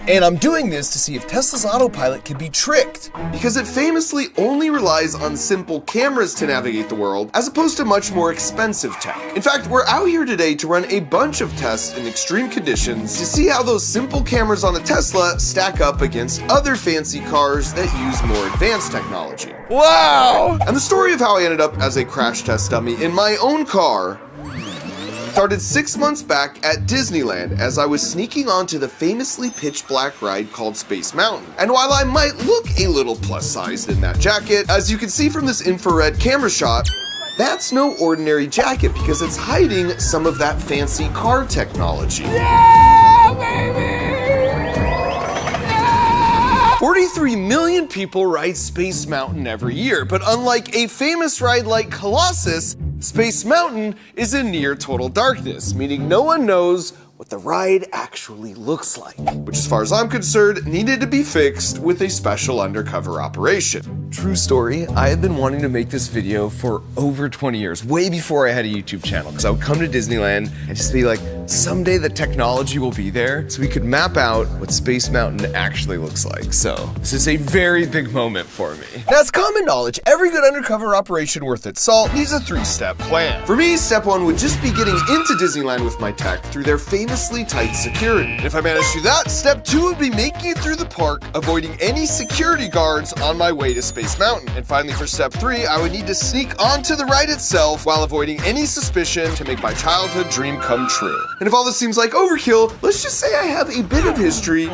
And I'm doing this to see if Tesla's autopilot can be tricked, because it famously only relies on simple cameras to navigate the world, as opposed to much more expensive tech. In fact, we're out here today to run a bunch of tests in extreme conditions to see how those simple cameras on a Tesla stack up against other fancy cars that use more advanced technology. Wow! And the story of how I ended up as a crash test dummy in my own car started 6 months back at Disneyland as I was sneaking onto the famously pitch black ride called Space Mountain. And while I might look a little plus sized in that jacket, as you can see from this infrared camera shot, that's no ordinary jacket because it's hiding some of that fancy car technology. Yeah, baby! 43 million people ride Space Mountain every year, but unlike a famous ride like Colossus, Space Mountain is in near total darkness, meaning no one knows what the ride actually looks like, which as far as I'm concerned, needed to be fixed with a special undercover operation. True story, I had been wanting to make this video for over 20 years, way before I had a YouTube channel, because I would come to Disneyland and just be like, someday the technology will be there so we could map out what Space Mountain actually looks like. So this is a very big moment for me. Now, it's common knowledge, every good undercover operation worth its salt needs a 3-step plan. For me, step 1 would just be getting into Disneyland with my tech through their famously tight security. And if I managed to do that, step 2 would be making it through the park, avoiding any security guards on my way to Space Mountain. And finally, for step 3, I would need to sneak onto the ride itself while avoiding any suspicion to make my childhood dream come true. And if all this seems like overkill, let's just say I have a bit of history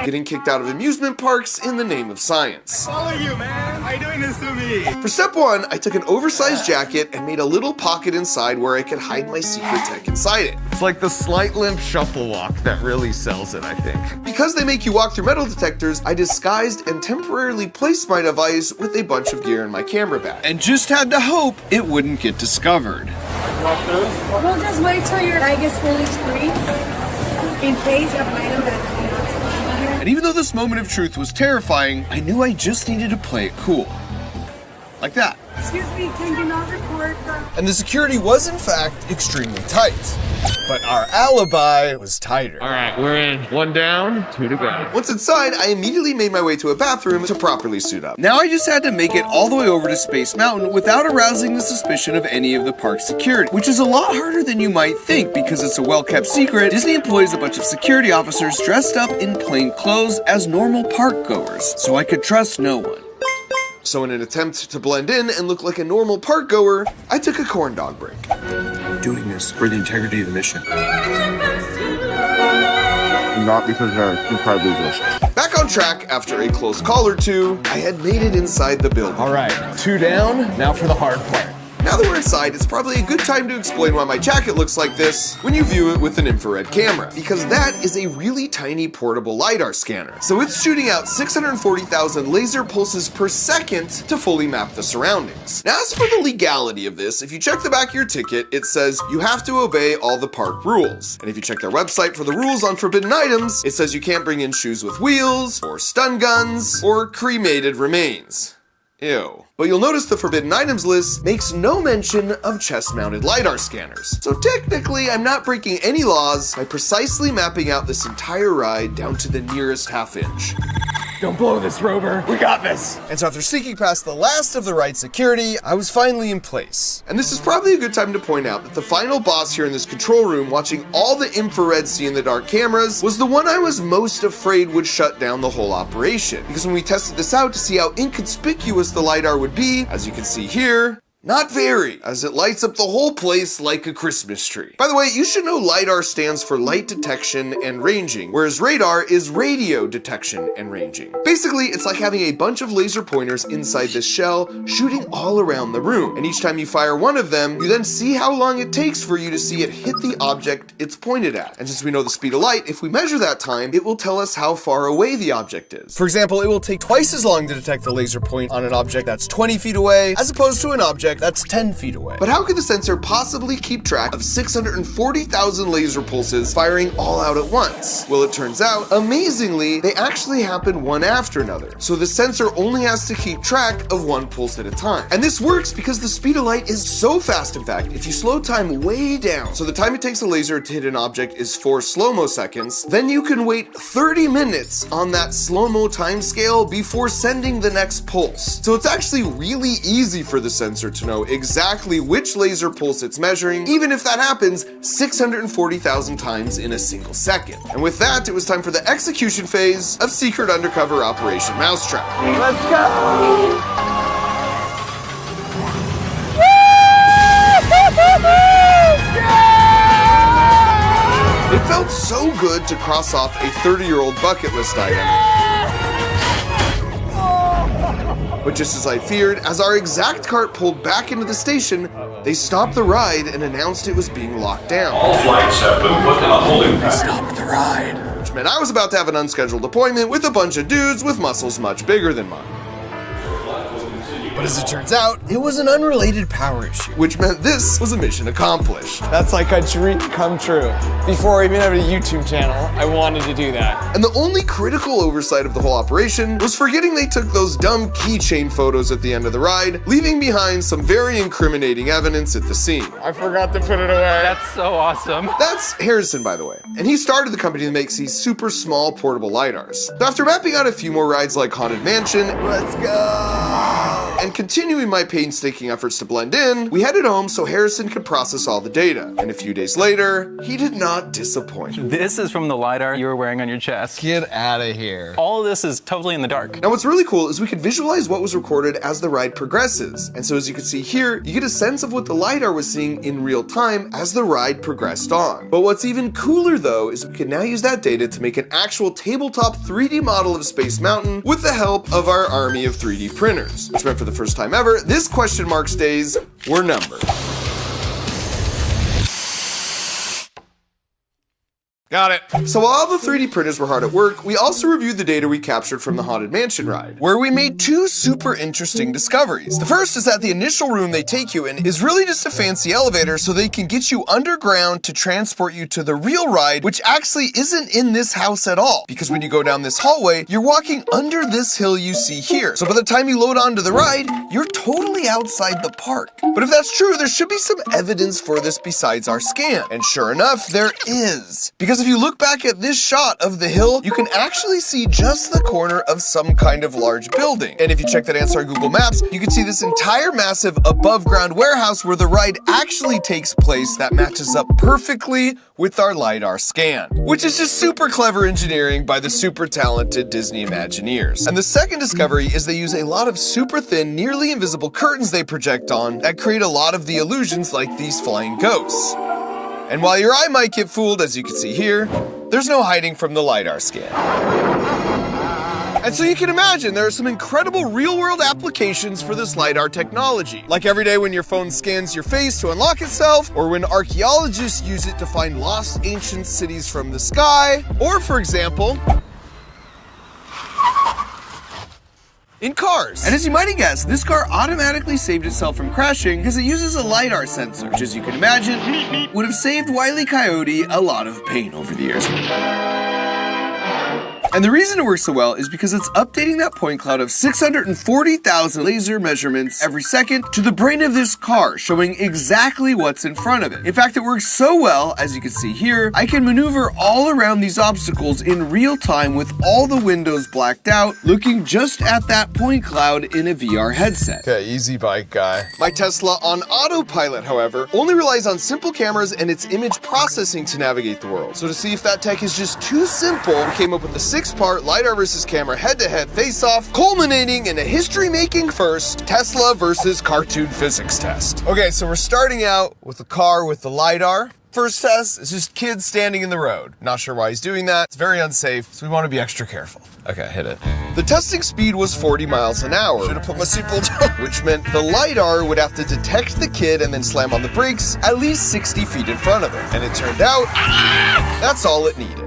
getting kicked out of amusement parks in the name of science. Follow you, man. Why are you doing this to me? For step 1, I took an oversized jacket and made a little pocket inside where I could hide my secret tech inside it. It's like the slight limp shuffle walk that really sells it, I think. Because they make you walk through metal detectors, I disguised and temporarily placed my device with a bunch of gear in my camera bag. And just had to hope it wouldn't get discovered. We'll just wait till your bag is fully free in case you have an item that's not supposed to be here. And even though this moment of truth was terrifying, I knew I just needed to play it cool. Like that. Excuse me, can you not record the... And the security was in fact extremely tight. But our alibi was tighter. All right, we're in. 1 down, 2 to go. Once inside, I immediately made my way to a bathroom to properly suit up. Now I just had to make it all the way over to Space Mountain without arousing the suspicion of any of the park security, which is a lot harder than you might think because it's a well-kept secret. Disney employs a bunch of security officers dressed up in plain clothes as normal park goers, so I could trust no one. So in an attempt to blend in and look like a normal park goer, I took a corn dog break. Doing this for the integrity of the mission. Not because they're incredibly delicious. Back on track after a close call or two, I had made it inside the building. All right, 2 down, now for the hard part. Now that we're inside, it's probably a good time to explain why my jacket looks like this when you view it with an infrared camera, because that is a really tiny portable LiDAR scanner. So it's shooting out 640,000 laser pulses per second to fully map the surroundings. Now, as for the legality of this, if you check the back of your ticket, it says you have to obey all the park rules. And if you check their website for the rules on forbidden items, it says you can't bring in shoes with wheels, or stun guns, or cremated remains. Ew. But you'll notice the forbidden items list makes no mention of chest-mounted LiDAR scanners. So technically, I'm not breaking any laws by precisely mapping out this entire ride down to the nearest half-inch. Don't blow this, Rover. We got this. And so after sneaking past the last of the ride security, I was finally in place. And this is probably a good time to point out that the final boss here in this control room, watching all the infrared see-in-the-dark cameras, was the one I was most afraid would shut down the whole operation. Because when we tested this out to see how inconspicuous the LiDAR would be, as you can see here, not very, as it lights up the whole place like a Christmas tree. By the way, you should know LiDAR stands for light detection and ranging, whereas radar is radio detection and ranging. Basically, it's like having a bunch of laser pointers inside this shell shooting all around the room. And each time you fire one of them, you then see how long it takes for you to see it hit the object it's pointed at. And since we know the speed of light, if we measure that time, it will tell us how far away the object is. For example, it will take twice as long to detect the laser point on an object that's 20 feet away, as opposed to an object object that's 10 feet away. But how could the sensor possibly keep track of 640,000 laser pulses firing all out at once? Well, it turns out, amazingly, they actually happen one after another. So the sensor only has to keep track of one pulse at a time. And this works because the speed of light is so fast, in fact, if you slow time way down, so the time it takes a laser to hit an object is 4 slow-mo seconds, then you can wait 30 minutes on that slow-mo time scale before sending the next pulse. So it's actually really easy for the sensor to know exactly which laser pulse it's measuring, even if that happens 640,000 times in a single second. And with that, it was time for the execution phase of Secret Undercover Operation Mousetrap. Let's go! It felt so good to cross off a 30-year-old bucket list item. But just as I feared, as our exact cart pulled back into the station, they stopped the ride and announced it was being locked down. All flights have been put in a holding pattern. Stopped the ride. Which meant I was about to have an unscheduled appointment with a bunch of dudes with muscles much bigger than mine. But as it turns out, it was an unrelated power issue, which meant this was a mission accomplished. That's like a dream come true. Before I even had a YouTube channel, I wanted to do that. And the only critical oversight of the whole operation was forgetting they took those dumb keychain photos at the end of the ride, leaving behind some very incriminating evidence at the scene. I forgot to put it away. That's so awesome. That's Harrison, by the way. And he started the company that makes these super small portable LiDARs. So after mapping out a few more rides like Haunted Mansion, let's go, and continuing my painstaking efforts to blend in, we headed home so Harrison could process all the data. And a few days later, he did not disappoint. This is from the LiDAR you were wearing on your chest. Get out of here. All of this is totally in the dark. Now what's really cool is we could visualize what was recorded as the ride progresses. And so as you can see here, you get a sense of what the LiDAR was seeing in real time as the ride progressed on. But what's even cooler though is we can now use that data to make an actual tabletop 3D model of Space Mountain with the help of our army of 3D printers. Which meant for the first time ever, this question marks days were numbered. Got it. So while all the 3D printers were hard at work, we also reviewed the data we captured from the Haunted Mansion ride, where we made two super interesting discoveries. The first is that the initial room they take you in is really just a fancy elevator so they can get you underground to transport you to the real ride, which actually isn't in this house at all. Because when you go down this hallway, you're walking under this hill you see here. So by the time you load onto the ride, you're totally outside the park. But if that's true, there should be some evidence for this besides our scan. And sure enough, there is. Because if you look back at this shot of the hill, you can actually see just the corner of some kind of large building. And if you check that answer on Google Maps, you can see this entire massive above ground warehouse where the ride actually takes place that matches up perfectly with our LiDAR scan, which is just super clever engineering by the super talented Disney Imagineers. And the second discovery is they use a lot of super thin, nearly invisible curtains they project on that create a lot of the illusions like these flying ghosts. And while your eye might get fooled, as you can see here, there's no hiding from the LiDAR scan. And so you can imagine there are some incredible real-world applications for this LiDAR technology. Like every day when your phone scans your face to unlock itself, or when archaeologists use it to find lost ancient cities from the sky, or for example, in cars. And as you might have guessed, this car automatically saved itself from crashing because it uses a LiDAR sensor, which as you can imagine, would have saved Wile E. Coyote a lot of pain over the years. And the reason it works so well is because it's updating that point cloud of 640,000 laser measurements every second to the brain of this car, showing exactly what's in front of it. In fact, it works so well, as you can see here, I can maneuver all around these obstacles in real time with all the windows blacked out, looking just at that point cloud in a VR headset. Okay, easy bike guy. My Tesla on autopilot, however, only relies on simple cameras and its image processing to navigate the world. So to see if that tech is just too simple, we came up with a 6-part LiDAR versus camera head-to-head face-off, culminating in a history-making first Tesla versus cartoon physics test. Okay, so we're starting out with a car with the LiDAR. First test is just kids standing in the road. Not sure why he's doing that. It's very unsafe, so we want to be extra careful. Okay, hit it. The testing speed was 40 miles an hour. Should have put my seatbelt on. Which meant the LiDAR would have to detect the kid and then slam on the brakes at least 60 feet in front of him. And it turned out, that's all it needed.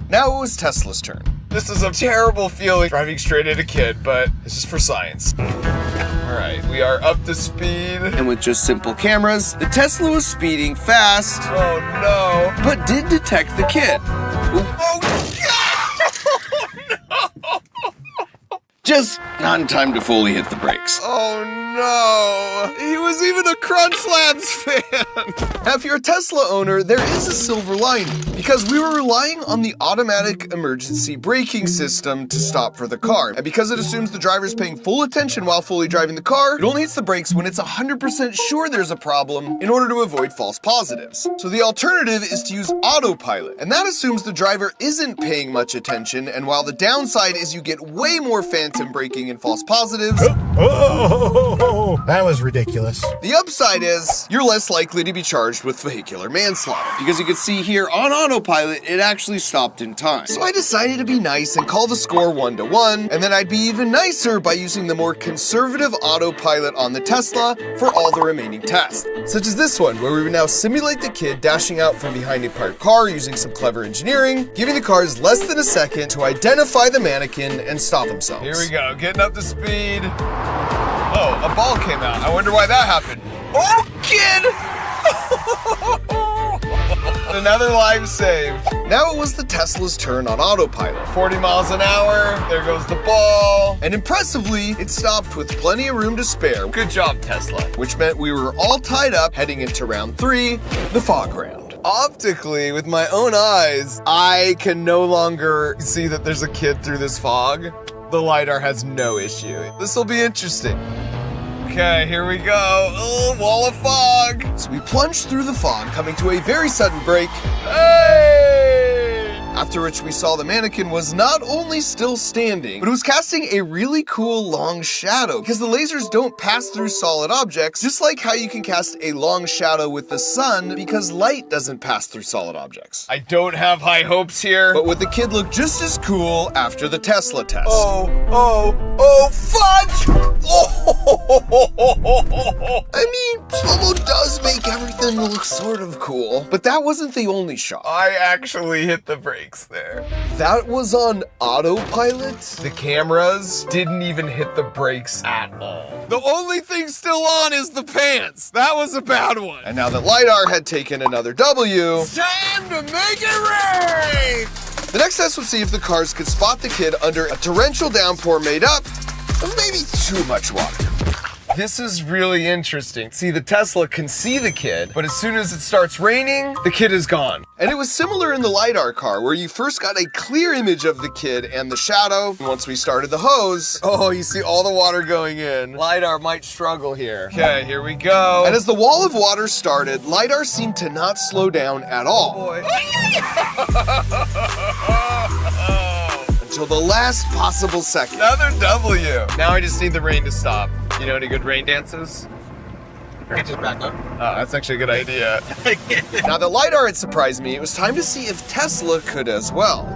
Now it was Tesla's turn. This is a terrible feeling driving straight at a kid, but it's just for science. All right, we are up to speed. And with just simple cameras, the Tesla was speeding fast. Oh no. But did detect the kid. Oh no! Just not in time to fully hit the brakes. Oh no! He was even a Crunch Labs fan! Now, if you're a Tesla owner, there is a silver lining, because we were relying on the automatic emergency braking system to stop for the car. And because it assumes the driver's paying full attention while fully driving the car, it only hits the brakes when it's 100% sure there's a problem in order to avoid false positives. So the alternative is to use autopilot, and that assumes the driver isn't paying much attention, and while the downside is you get way more phantom braking and false positives, that was ridiculous. the upside is you're less likely to be charged with vehicular manslaughter, because you can see here on autopilot, it actually stopped in time. So I decided to be nice and call the score 1-1, and then I'd be even nicer by using the more conservative autopilot on the Tesla for all the remaining tasks, such as this one, where we would now simulate the kid dashing out from behind a parked car using some clever engineering, giving the cars less than a second to identify the mannequin and stop themselves. Here we go, getting up to speed. Oh, a ball came out. I wonder why that happened. Oh, kid! Another life saved. Now it was the Tesla's turn on autopilot. 40 miles an hour, there goes the ball. And impressively, it stopped with plenty of room to spare. Good job, Tesla. Which meant we were all tied up heading into round 3, the fog round. Optically, with my own eyes, I can no longer see that there's a kid through this fog. The LiDAR has no issue. This will be interesting. Okay, here we go. Oh, wall of fog. So we plunged through the fog, coming to a very sudden break. Hey! After which we saw the mannequin was not only still standing, but it was casting a really cool long shadow, because the lasers don't pass through solid objects, just like how you can cast a long shadow with the sun, because light doesn't pass through solid objects. I don't have high hopes here, but would the kid look just as cool after the Tesla test? Oh, fudge! I mean, slow-mo does make everything look sort of cool, but that wasn't the only shot. I actually hit the brakes there. That was on autopilot? The cameras didn't even hit the brakes at all. The only thing still on is the pants. That was a bad one. And now that LiDAR had taken another W, it's time to make it rain! The next test would see if the cars could spot the kid under a torrential downpour made up of maybe too much water. This is really interesting. See, the Tesla can see the kid, but as soon as it starts raining, the kid is gone. And it was similar in the LiDAR car, where you first got a clear image of the kid and the shadow. And once we started the hose, oh, you see all the water going in. LiDAR might struggle here. Okay, here we go. And as the wall of water started, LiDAR seemed to not slow down at all. Oh boy. Until the last possible second. Another W. Now I just need the rain to stop. You know any good rain dances? Just back up. Oh, that's actually a good idea. Now that LiDAR had surprised me, it was time to see if Tesla could as well.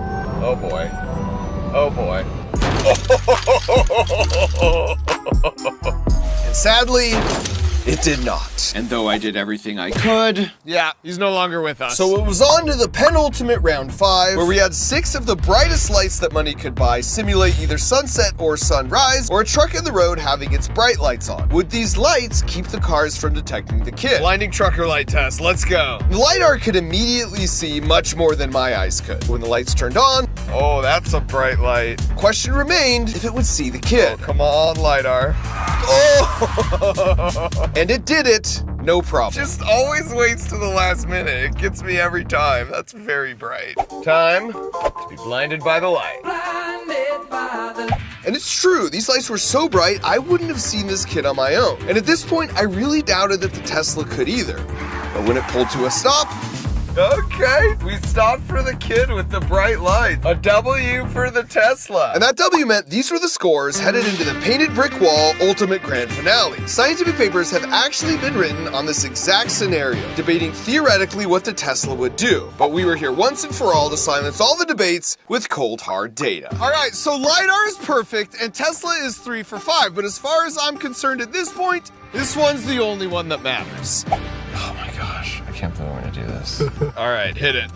Oh boy. Oh boy. And sadly, it did not. And though I did everything I could, yeah, he's no longer with us. So it was on to the penultimate round 5, where we had 6 of the brightest lights that money could buy simulate either sunset or sunrise, or a truck in the road having its bright lights on. Would these lights keep the cars from detecting the kid? Blinding trucker light test, let's go. The LiDAR could immediately see much more than my eyes could. When the lights turned on, oh, that's a bright light. Question remained if it would see the kid. Oh, come on, LiDAR. Oh! And it did it, no problem. Just always waits to the last minute. It gets me every time. That's very bright. Time to be blinded by the light. And it's true, these lights were so bright, I wouldn't have seen this kid on my own. And at this point, I really doubted that the Tesla could either. But when it pulled to a stop, okay, we stopped for the kid with the bright light. A W for the Tesla. And that W meant these were the scores headed into the painted brick wall ultimate grand finale. Scientific papers have actually been written on this exact scenario, debating theoretically what the Tesla would do. But we were here once and for all to silence all the debates with cold hard data. All right, so LiDAR is perfect and Tesla is 3 for 5. But as far as I'm concerned at this point, this one's the only one that matters. Oh my gosh, I can't believe we're gonna do this. All right, hit it.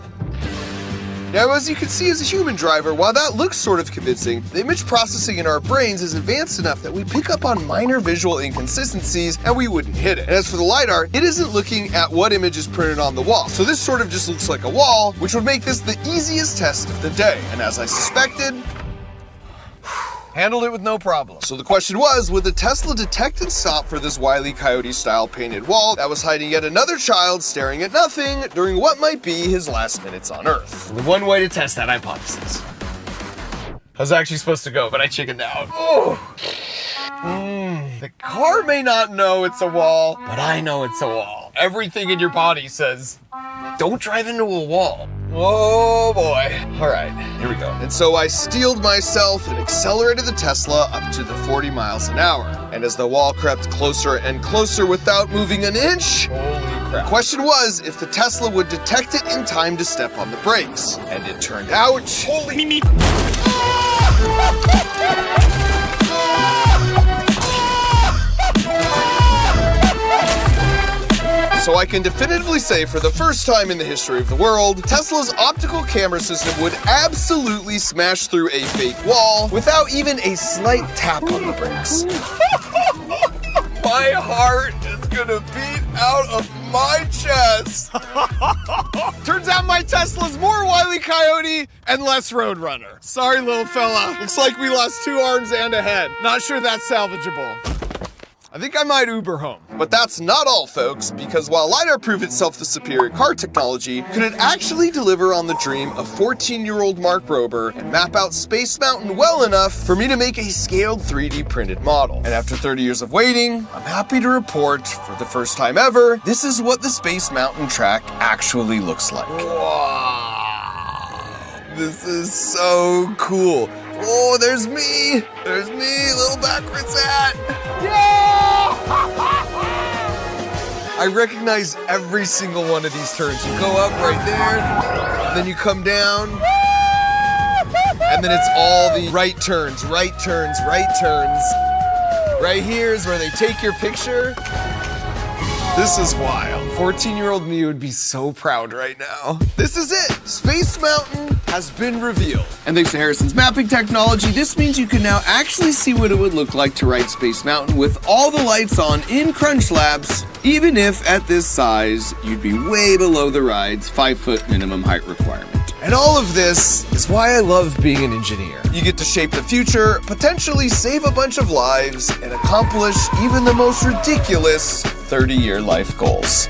Now, as you can see as a human driver, while that looks sort of convincing, the image processing in our brains is advanced enough that we pick up on minor visual inconsistencies and we wouldn't hit it. And as for the LiDAR, it isn't looking at what image is printed on the wall. So this sort of just looks like a wall, which would make this the easiest test of the day. And as I suspected, handled it with no problem. So the question was, would the Tesla detect and stop for this Wile E. Coyote-style painted wall that was hiding yet another child staring at nothing during what might be his last minutes on Earth? The one way to test that hypothesis. I was actually supposed to go, but I chickened out. The car may not know it's a wall, But I know it's a wall. Everything in your body says, don't drive into a wall. oh boy. All right, here we go. And so I steeled myself and accelerated the Tesla up to the 40 miles an hour. And as the wall crept closer and closer without moving an inch, the question was if the Tesla would detect it in time to step on the brakes. And it turned out, so I can definitively say for the first time in the history of the world, Tesla's optical camera system would absolutely smash through a fake wall without even a slight tap on the brakes. My heart is gonna beat out of my chest. Turns out my Tesla's more Wile E. Coyote and less Roadrunner. Sorry, little fella. Looks like we lost 2 arms and a head. Not sure that's salvageable. I think I might Uber home. But that's not all, folks, because while LiDAR proved itself the superior car technology, could it actually deliver on the dream of 14-year-old Mark Rober and map out Space Mountain well enough for me to make a scaled 3D printed model? And after 30 years of waiting, I'm happy to report, for the first time ever, this is what the Space Mountain track actually looks like. Wow. This is so cool. Oh, there's me! There's me, little backwards hat! Yeah! I recognize every single one of these turns. You go up right there, then you come down, and then it's all the right turns, right turns, right turns. Right here is where they take your picture. This is wild. 14-year-old me would be so proud right now. This is it. Space Mountain has been revealed. And thanks to Harrison's mapping technology, this means you can now actually see what it would look like to ride Space Mountain with all the lights on in Crunch Labs, even if at this size, you'd be way below the ride's 5-foot minimum height requirement. And all of this is why I love being an engineer. You get to shape the future, potentially save a bunch of lives, and accomplish even the most ridiculous 30-year life goals.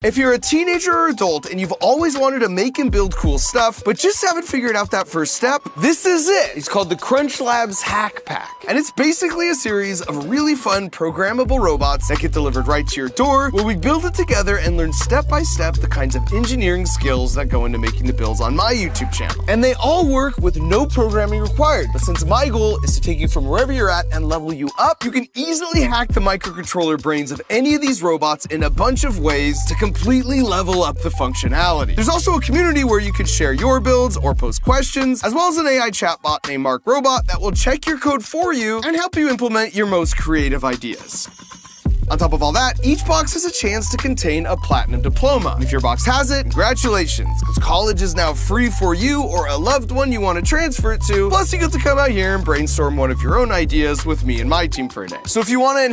If you're a teenager or adult and you've always wanted to make and build cool stuff, but just haven't figured out that first step, this is it. It's called the Crunch Labs Hack Pack. And it's basically a series of really fun programmable robots that get delivered right to your door, where we build it together and learn step by step the kinds of engineering skills that go into making the builds on my YouTube channel. And they all work with no programming required. But since my goal is to take you from wherever you're at and level you up, you can easily hack the microcontroller brains of any of these robots in a bunch of ways to completely level up the functionality. There's also a community where you can share your builds or post questions, as well as an AI chatbot named Mark Robot that will check your code for you and help you implement your most creative ideas. On top of all that, each box has a chance to contain a platinum diploma. If your box has it, congratulations, because college is now free for you or a loved one you want to transfer it to. Plus, you get to come out here and brainstorm one of your own ideas with me and my team for a day. So if you want to